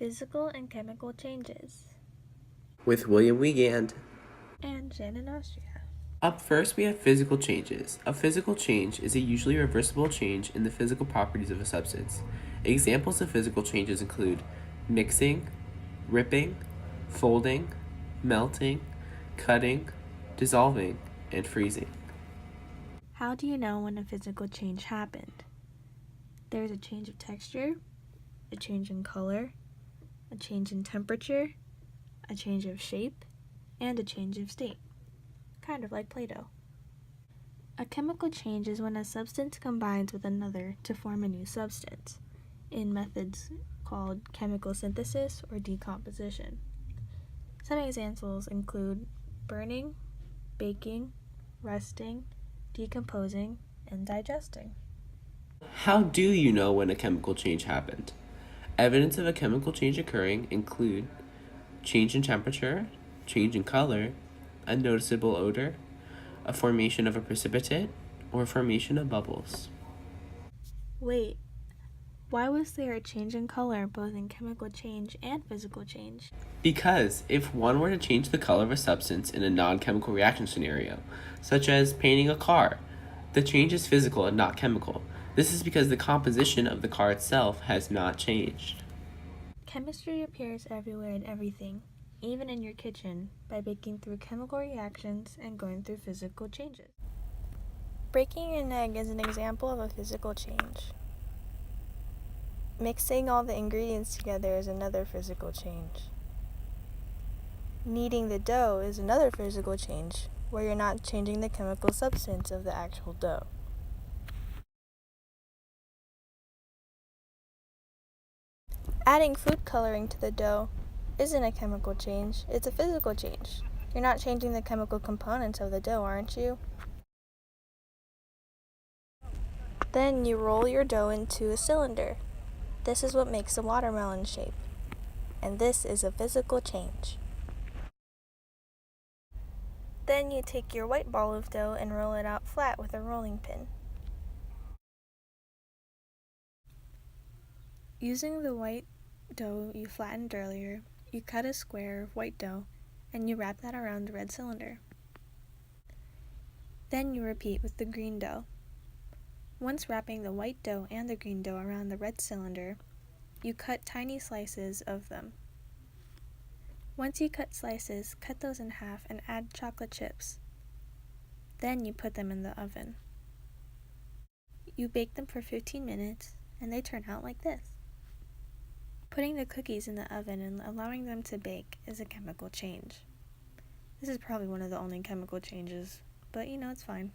Physical and chemical changes. With William Wegand. And Shannon, Austria. Up first, we have physical changes. A physical change is a usually reversible change in the physical properties of a substance. Examples of physical changes include mixing, ripping, folding, melting, cutting, dissolving, and freezing. How do you know when a physical change happened? There's a change of texture, a change in color, a change in temperature, a change of shape, and a change of state, kind of like Play-Doh. A chemical change is when a substance combines with another to form a new substance, in methods called chemical synthesis or decomposition. Some examples include burning, baking, rusting, decomposing, and digesting. How do you know when a chemical change happened? Evidence of a chemical change occurring include change in temperature, change in color, a noticeable odor, a formation of a precipitate, or formation of bubbles. Wait, why was there a change in color both in chemical change and physical change? Because if one were to change the color of a substance in a non-chemical reaction scenario, such as painting a car, the change is physical and not chemical. This is because the composition of the car itself has not changed. Chemistry appears everywhere in everything, even in your kitchen, by breaking through chemical reactions and going through physical changes. Breaking an egg is an example of a physical change. Mixing all the ingredients together is another physical change. Kneading the dough is another physical change, where you're not changing the chemical substance of the actual dough. Adding food coloring to the dough isn't a chemical change, it's a physical change. You're not changing the chemical components of the dough, aren't you? Then you roll your dough into a cylinder. This is what makes a watermelon shape. And this is a physical change. Then you take your white ball of dough and roll it out flat with a rolling pin. Using the white dough you flattened earlier, you cut a square of white dough and you wrap that around the red cylinder. Then you repeat with the green dough. Once wrapping the white dough and the green dough around the red cylinder, you cut tiny slices of them. Once you cut slices, cut those in half and add chocolate chips. Then you put them in the oven. You bake them for 15 minutes and they turn out like this. Putting the cookies in the oven and allowing them to bake is a chemical change. This is probably one of the only chemical changes, but it's fine.